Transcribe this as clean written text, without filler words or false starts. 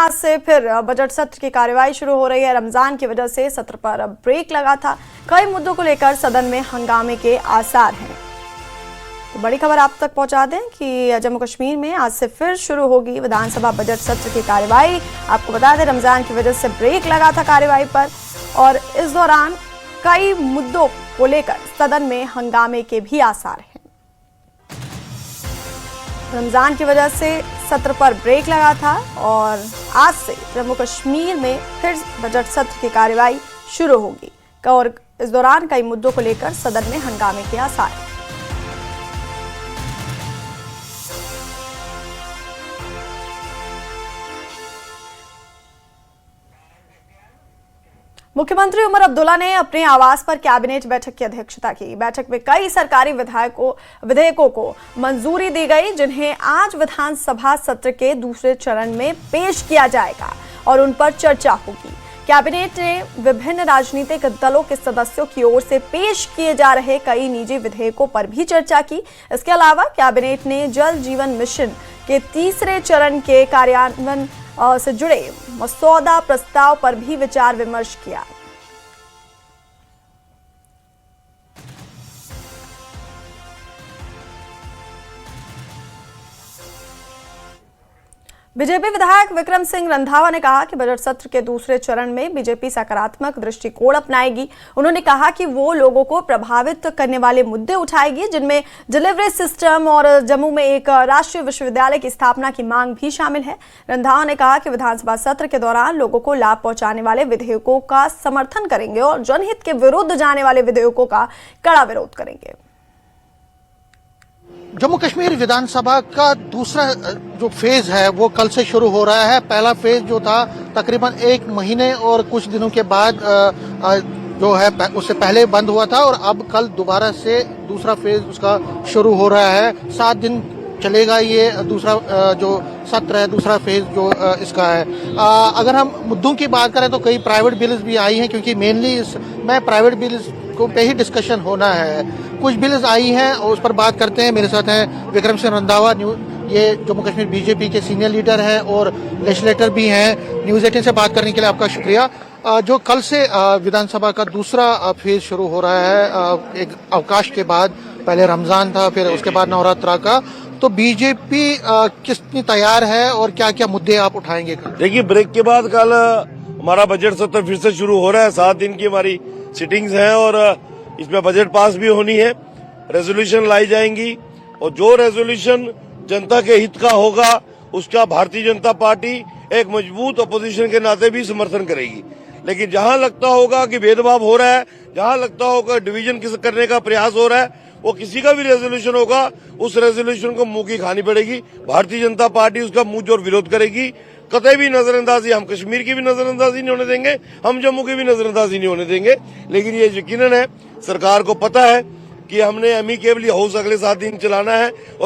आज से फिर बजट सत्र की कार्यवाही शुरू हो रही है। रमजान की वजह से सत्र पर अब ब्रेक लगा था। कई मुद्दों को लेकर सदन में हंगामे के आसार हैं। तो बड़ी खबर आप तक पहुंचा दें कि जम्मू कश्मीर में आज से फिर शुरू होगी विधानसभा बजट सत्र की कार्यवाही। आपको बता दें, रमजान की वजह से ब्रेक लगा था कार्यवाही पर और इस दौरान कई मुद्दों को लेकर सदन में हंगामे के भी आसार हैं। रमजान की वजह से सत्र पर ब्रेक लगा था और आज से जम्मू कश्मीर में फिर बजट सत्र की कार्यवाही शुरू होगी और इस दौरान कई मुद्दों को लेकर सदन में हंगामे के आसार हैं। मुख्यमंत्री उमर अब्दुल्ला ने अपने आवास पर कैबिनेट बैठक की अध्यक्षता की। बैठक में कई सरकारी विधेयकों को मंजूरी दी गई, जिन्हें आज विधानसभा सत्र के दूसरे चरण में पेश किया जाएगा और उन पर चर्चा होगी। कैबिनेट ने विभिन्न राजनीतिक दलों के सदस्यों की ओर से पेश किए जा रहे कई निजी विधेयकों पर भी चर्चा की। इसके अलावा कैबिनेट ने जल जीवन मिशन के तीसरे चरण के कार्यान्वयन से जुड़े मसौदा प्रस्ताव पर भी विचार विमर्श किया। बीजेपी विधायक विक्रम सिंह रंधावा ने कहा कि बजट सत्र के दूसरे चरण में बीजेपी सकारात्मक दृष्टिकोण अपनाएगी। उन्होंने कहा कि वो लोगों को प्रभावित करने वाले मुद्दे उठाएगी, जिनमें डिलीवरी सिस्टम और जम्मू में एक राष्ट्रीय विश्वविद्यालय की स्थापना की मांग भी शामिल है। रंधावा ने कहा कि विधानसभा सत्र के दौरान लोगों को लाभ पहुंचाने वाले विधेयकों का समर्थन करेंगे और जनहित के विरुद्ध जाने वाले विधेयकों का कड़ा विरोध करेंगे। जम्मू कश्मीर विधानसभा का दूसरा जो फेज है वो कल से शुरू हो रहा है। पहला फेज जो था तकरीबन 1 महीने और कुछ दिनों के बाद जो है उससे पहले बंद हुआ था और अब कल दोबारा से दूसरा फेज उसका शुरू हो रहा है। 7 दिन चलेगा ये दूसरा जो सत्र है, दूसरा फेज जो इसका है। अगर हम मुद्दों की बात करें तो कई प्राइवेट बिल्स भी आई हैं, क्योंकि मेनली इसमें प्राइवेट बिल्स को पे ही डिस्कशन होना है। कुछ बिल्स आई हैं और उस पर बात करते हैं। मेरे साथ हैं विक्रम सिंह रंधावा, ये जम्मू कश्मीर बीजेपी के सीनियर लीडर हैं और लेजिस्लेटर भी हैं। न्यूज़ 18 से बात करने के लिए आपका शुक्रिया। जो कल से विधानसभा का दूसरा फेज शुरू हो रहा है, एक अवकाश के बाद, पहले रमजान था, फिर उसके बाद नवरात्रा का, तो बीजेपी कितनी तैयार है और क्या क्या मुद्दे आप उठाएंगे? देखिए, ब्रेक के बाद कल हमारा बजट सत्र फिर से शुरू हो रहा है। 7 दिन की हमारी सिटिंग्स हैं और इसमें बजट पास भी होनी है, रेजोल्यूशन लाई जाएंगी और जो रेजोल्यूशन जनता के हित का होगा उसका भारतीय जनता पार्टी एक मजबूत अपोजिशन के नाते भी समर्थन करेगी। लेकिन जहां लगता होगा कि भेदभाव हो रहा है, जहां लगता होगा डिवीजन करने का प्रयास हो रहा है, वो किसी का भी रेजोल्यूशन होगा, उस रेजोल्यूशन को मुंह की खानी पड़ेगी। भारतीय जनता पार्टी उसका मुंह जोर विरोध करेगी। कतई भी नजरअंदाजी, हम कश्मीर की भी नजरअंदाजी नहीं होने देंगे, हम जम्मू की भी नजरअंदाजी नहीं होने देंगे। लेकिन ये यकीनन है, सरकार को पता है कि हमने एमिकेबली हाउस अगले 7 दिन चलाना है और